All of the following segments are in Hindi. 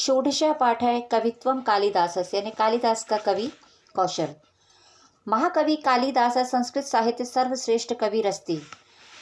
षोडश पाठ है कवित्वम कालिदासस्य, यानी कालिदास का कवि कौशल। महाकवि कालिदास संस्कृत साहित्य सर्वश्रेष्ठ कविरस्ति।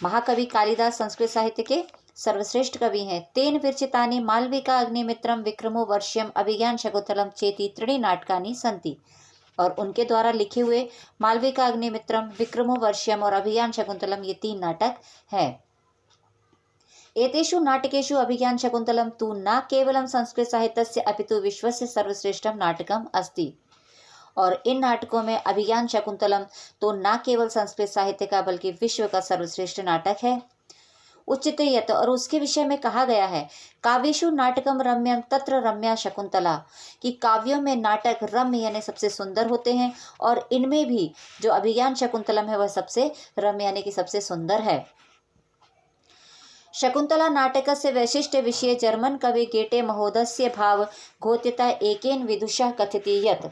महाकवि कालिदास संस्कृत साहित्य के सर्वश्रेष्ठ कवि हैं। तेन विरचितानि मालविका अग्निमित्रम विक्रमो वर्ष्यम अभिज्ञान शकुंतलम चेति त्रीणि नाटकानि सन्ति। और उनके द्वारा लिखे हुए मालविका अग्निमित्रम, विक्रमो वर्ष्यम और अभिज्ञान शकुंतलम ये 3 नाटक हैं। एतेषु नाटकेषु अभिज्ञान शकुंतलम तु न केवलं संस्कृत साहित्यस्य अपितु विश्वस्य सर्वश्रेष्ठं नाटकम् अस्ति। और इन नाटकों में अभिज्ञान शकुंतलम तो न केवल संस्कृत साहित्य का बल्कि विश्व का सर्वश्रेष्ठ नाटक है। उच्यते यत्, और उसके विषय में कहा गया है, काव्येषु नाटकम रम्यम तत्र रम्या शकुंतला, कि काव्यों में नाटक रम्य यानी सबसे सुंदर होते हैं और इनमें भी जो अभिज्ञान शकुंतलम है वह सबसे रम्य यानी कि सबसे सुंदर है। शकुंतला नाटकस्य वैशिष्ट्य विषये जर्मन कवि गेटे महोदयस्य भाव घोत्यता एकेन विदुषा कथयति यत्,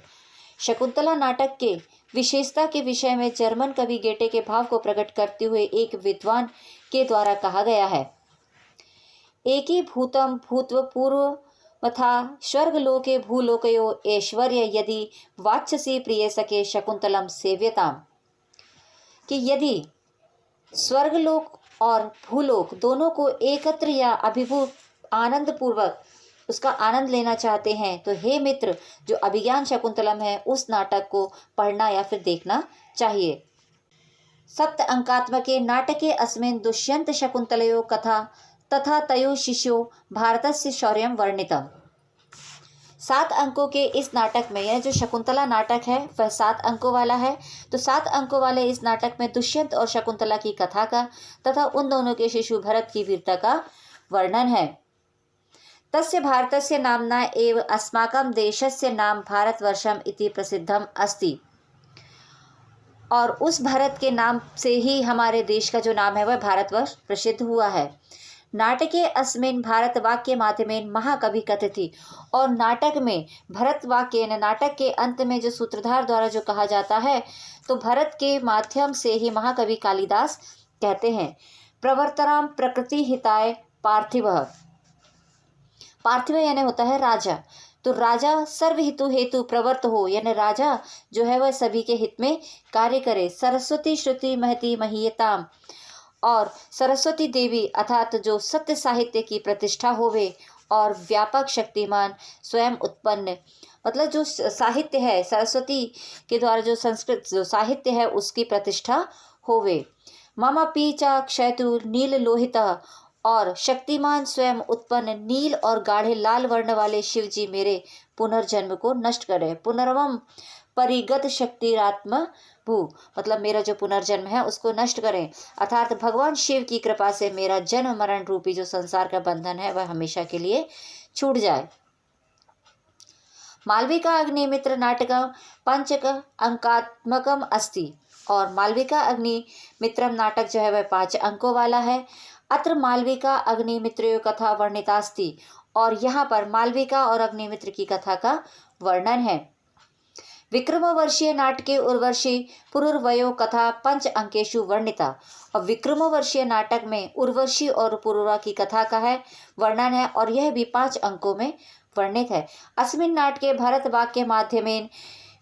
शकुंतला नाटक के विशेषता के विषय में जर्मन कवि गेटे के भाव को प्रकट करते हुए एक विद्वान के द्वारा कहा गया है, एकीभूतं भूतपूर्वमथा स्वर्गलोके भूलोकयो ऐश्वर्य यदि वाच्यसी प्रिय सके शकुंतलम सेव्यताम, कि यदि स्वर्गलोक और भूलोक दोनों को एकत्र या अभिभूत आनंद पूर्वक उसका आनंद लेना चाहते हैं तो हे मित्र, जो अभिज्ञान शकुंतलम है उस नाटक को पढ़ना या फिर देखना चाहिए। सप्त अंकात्मके नाटके अस्मिन् दुष्यंत शकुंतलयो कथा तथा तयो शिष्यो भारतस्य शौर्यं वर्णितम्। 7 अंकों के इस नाटक में, यह जो शकुंतला नाटक है वह 7 अंकों वाला है, तो 7 अंकों वाले इस नाटक में दुष्यंत और शकुंतला की कथा का तथा उन दोनों के शिशु भरत की वीरता का वर्णन है। तस्य भारतस्य नाम्ना एव अस्माकं देशस्य नाम भारतवर्षम इति प्रसिद्धम अस्ति, और उस भारत के नाम से ही हमारे देश का जो नाम है वह भारतवर्ष प्रसिद्ध हुआ है। नाटके अस्मिन् भारत वाक्य माध्यमेन महाकवि कथयति, और नाटक में भरत वाक्य नाटक के अंत में जो सूत्रधार द्वारा जो कहा जाता है तो भरत के माध्यम से ही महाकवि कालिदास कहते हैं, प्रवर्तराम प्रकृति हिताय पार्थिव, पार्थिव यानी होता है राजा, तो राजा सर्वहितु हेतु प्रवर्त हो, यानी राजा जो है वह सभी के हित में कार्य करे। सरस्वती श्रुति महती महीयताम, और सरस्वती देवी अर्थात जो सत्य साहित्य की प्रतिष्ठा होवे, और व्यापक शक्तिमान स्वयं उत्पन्न, मतलब जो साहित्य है सरस्वती के द्वारा जो संस्कृत जो साहित्य है उसकी प्रतिष्ठा होवे। मम पीचा क्षयतु नील लोहिता, और शक्तिमान स्वयं उत्पन्न नील और गाढ़े लाल वर्ण वाले शिव जी मेरे पुनर्जन्म को नष्ट करे। पुनर्वम परिगत शक्तिरात्म भू, मतलब मेरा जो पुनर्जन्म है उसको नष्ट करें, अर्थात भगवान शिव की कृपा से मेरा जन्म मरण रूपी जो संसार का बंधन है वह हमेशा के लिए छूट जाए। मालविका अग्निमित्र नाटकम 5 अंकात्मकम अस्ति, और मालविका अग्निमित्रम नाटक जो है वह 5 अंकों वाला है। अत्र मालविका अग्निमित्रों कथा वर्णितास्ति, और यहाँ पर मालविका और अग्निमित्र की कथा का वर्णन है। विक्रमोवर्षीय नाटके उर्वशी पुरुर्वयो कथा 5 अंकेषु वर्णिता, और विक्रमोवर्षीय नाटक में उर्वशी और पुरुर्वा की कथा का है वर्णन है, और यह भी 5 अंकों में वर्णित है। अस्मिन् नाटके भरत वाक्य माध्यमेन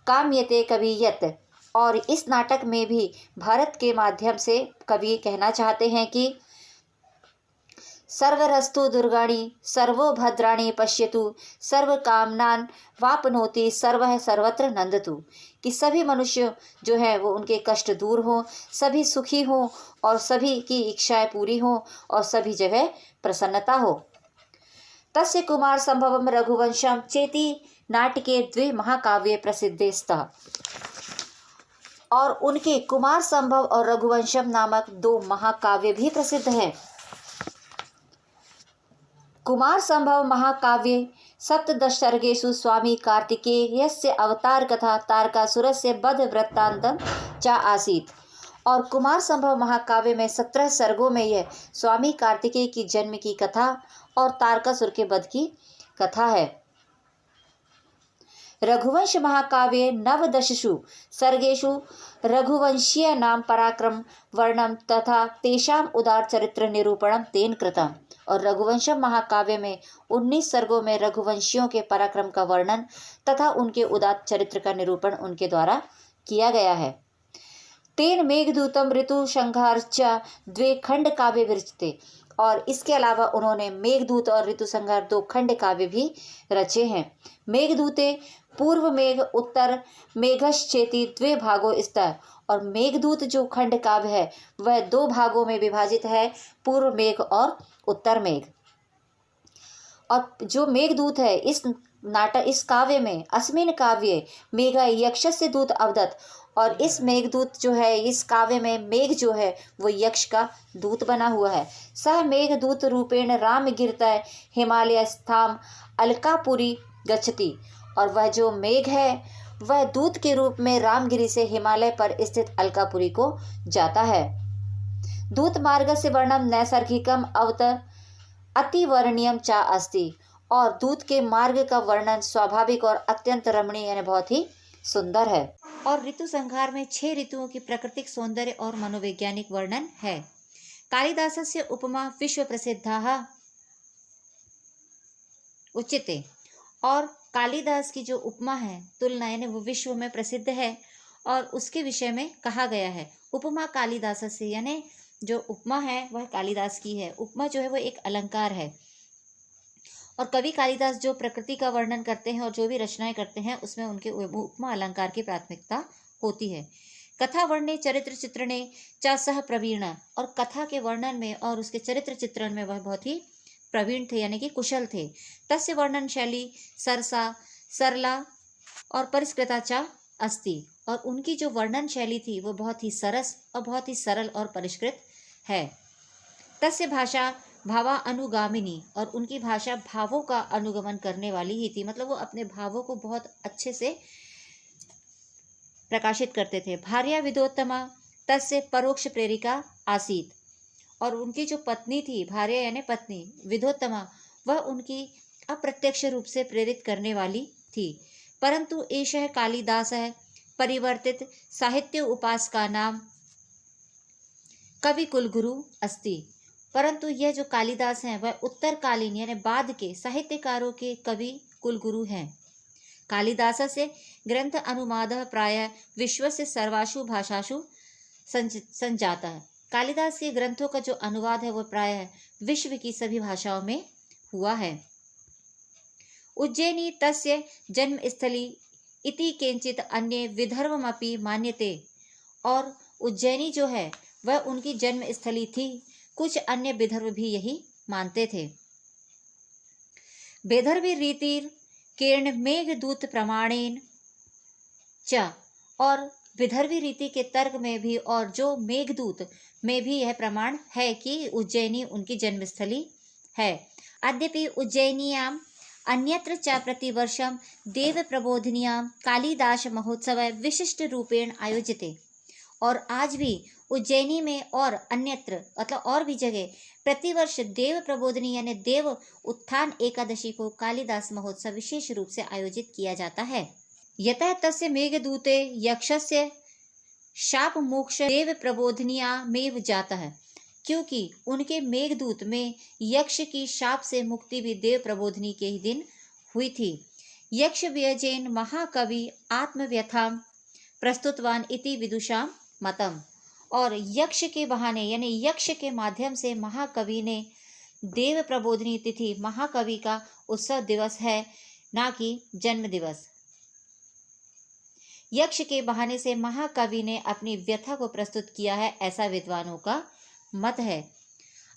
काम्यते कवि यत्, और इस नाटक में भी भारत के माध्यम से कवि कहना चाहते हैं कि सर्वरस्तु दुर्गाणि सर्वो भद्राणि पश्यतु सर्व कामनान वापनोति सर्वः सर्वत्र नंदतु, कि सभी मनुष्य जो है वो उनके कष्ट दूर हो, सभी सुखी हो और सभी की इच्छाएं पूरी हो और सभी जगह प्रसन्नता हो। तस्य कुमार संभवम रघुवंशम चेति नाटके 2 महाकाव्ये प्रसिद्धे स्तः, और उनके कुमार संभव और रघुवंशम नामक 2 महाकाव्य भी प्रसिद्ध हैं। कुमार संभव महाकाव्ये 17 सर्गेषु स्वामी कार्तिकेयस्य अवतार कथा तारकासुरस्य वध वृत्तांतम च आसीत्, और कुमार संभव महाकाव्य में 17 सर्गों में यह स्वामी कार्तिकेय की जन्म की कथा और तारकासुर के वध की कथा है। रघुवंश महाकाव्ये नवदशसु सर्गेषु रघुवंशीय नाम पराक्रम वर्णम तथा तेषाम उदार चरित्र निरूपणम तेन कृतम। और रघुवंशम महाकाव्य में 19 सर्गों में रघुवंशियों के पराक्रम का वर्णन तथा उनके उदार चरित्र का निरूपण उनके द्वारा किया गया है। तेन मेघदूतम ऋतु संहारश्च द्वे खंड काव्य विरचिते। और इसके अलावा उन्होंने मेघदूत और ऋतु संहार 2 खंड काव्य भी रचे हैं। मेघदूते पूर्व मेघ उत्तर मेघश्चेति द्वे भागों स्तर। और मेघदूत जो खंड काव्य है वह 2 भागों में विभाजित है, पूर्व मेघ और उत्तर मेघ। और जो मेघदूत है इस काव्य में अस्मिन काव्ये मेघ यक्षस्य दूत अवदत्। और इस मेघदूत जो है इस काव्य में मेघ जो है वो यक्ष का दूत बना हुआ है। सह मेघदूत रूपेण राम गिरतय हिमालय स्थाम अलकापुरी गच्छति। और वह जो मेघ है वह दूत के रूप में रामगिरी से हिमालय पर स्थित अलकापुरी को जाता है। दूत मार्ग से वर्णम नैसर्गिकम अवतर अतिवर्णीयम चा अस्ति। और दूत के मार्ग का वर्णन स्वाभाविक और अत्यंत रमणीय यानी बहुत ही सुंदर है। और ऋतु संहार में 6 ऋतुओं की प्राकृतिक सौंदर्य और मनोवैज्ञानिक वर्णन है। कालिदासस्य उपमा विश्व प्रसिद्धा उच्यते। और कालिदास की जो उपमा है तुलना यानी वो विश्व में प्रसिद्ध है और उसके विषय में कहा गया है। उपमा कालिदास से यानी जो उपमा है वह कालिदास की है। उपमा जो है वो एक अलंकार है और कवि कालिदास जो प्रकृति का वर्णन करते हैं और जो भी रचनाएं करते हैं उसमें उनके उपमा अलंकार की प्राथमिकता होती है। कथा वर्णे चरित्र चित्रणे चा सह प्रवीण। और कथा के वर्णन में और उसके चरित्र चित्रण में वह बहुत ही प्रवीण थे यानी कि कुशल थे। तस्य वर्णन शैली सरसा सरला और परिष्कृता चा अस्ति। और उनकी जो वर्णन शैली थी वो बहुत ही सरस और बहुत ही सरल और परिष्कृत है। तस्य भाषा भावा अनुगामिनी। और उनकी भाषा भावों का अनुगमन करने वाली ही थी, मतलब वो अपने भावों को बहुत अच्छे से प्रकाशित करते थे। भार्या विदोत्तमा तस्य परोक्ष प्रेरिका आसीत। और उनकी जो पत्नी थी भार्या यानी पत्नी विदोत्तमा वह उनकी अप्रत्यक्ष रूप से प्रेरित करने वाली थी। परंतु एषः कालिदास है परिवर्तित साहित्य उपासका नाम कवि कुलगुरु अस्ति। परंतु यह जो कालिदास हैं वह उत्तरकालीन यानी बाद के साहित्यकारों के कवि कुलगुरु हैं। कालिदास से ग्रंथ अनुवादः प्रायः विश्वस्य सर्वासु भाषासु संजाता है। कालिदास के ग्रंथों का जो अनुवाद है वो प्रायः विश्व की सभी भाषाओं में हुआ है। उज्जैनी तस्य जन्मस्थली इति किंचित अन्य विदर्भमपि मान्यते। और उज्जैनी जो है वह उनकी जन्मस्थली थी, कुछ अन्य विदर्भ भी यही मानते थे। विदर्भी रीतिर किरण मेघदूत प्रमाणेन च। और विदर्भी रीति के तर्क में भी और जो मेघदूत में भी यह प्रमाण है कि उज्जैनी उनकी जन्मस्थली है। अद्यपि उज्जैनियाम अन्यत्र च प्रतिवर्षम देव प्रबोधिनियाम कालिदास महोत्सव विशिष्ट रूपेण आयोजिते। और आज भी उज्जैनी में और अन्यत्र मतलब और भी जगह प्रतिवर्ष देव प्रबोधिनी यानी देव उत्थान एकादशी को कालिदास महोत्सव विशेष रूप से आयोजित किया जाता है। यतः तस्य मेघदूते यक्षस्य शाप मोक्ष देव प्रबोधनियामेव जाता है। क्योंकि उनके मेघदूत में यक्ष की शाप से मुक्ति भी देव प्रबोधनी के ही दिन हुई थी। यक्ष व्यजेन महाकवि आत्मव्यथाम प्रस्तुतवान इति विदुषाम मतम। और यक्ष के बहाने यानी यक्ष के माध्यम से महाकवि ने देव प्रबोधनी तिथि महाकवि का उत्सव दिवस है, ना कि जन्म दिवस। यक्ष के बहाने से महाकवि ने अपनी व्यथा को प्रस्तुत किया है, ऐसा विद्वानों का मत है।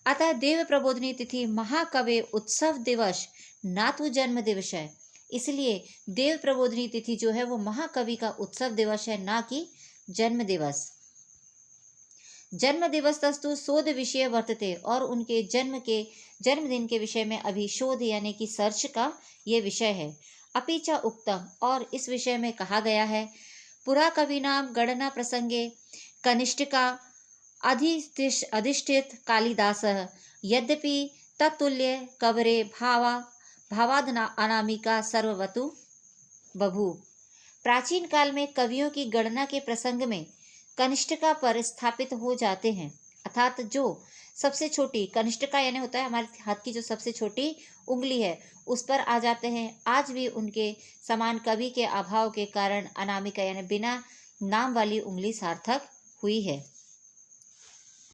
अतः देव प्रबोधनी तिथि महाकवि उत्सव दिवस ना तो जन्म दिवस है। इसलिए देव प्रबोधनी तिथि जो है वो महाकवि का उत्सव दिवस है, ना कि जन्म दिवस। जन्म दिवस तस्तु शोध विषय वर्तते। और उनके जन्मदिन के विषय में अभी शोध यानी कि सर्च का ये विषय है। अपिचा उक्तम। और इस विषय में कहा गया है पुरा कविनाम गणना प्रसंगे कनिष्ठिका अधिष्ठित कालिदासः यद्यपि तत्तुल्य कवरे भावादना अनामिका सर्ववतु बभूव। प्राचीन काल में कवियों की गणना के प्रसंग में कनिष्ठिका पर स्थापित हो जाते हैं, अर्थात जो सबसे छोटी कनिष्ठिका यानी होता है हमारे हाथ की जो सबसे छोटी उंगली है उस पर आ जाते हैं। आज भी उनके समान कवि के अभाव के कारण अनामिका यानी बिना नाम वाली उंगली सार्थक हुई है।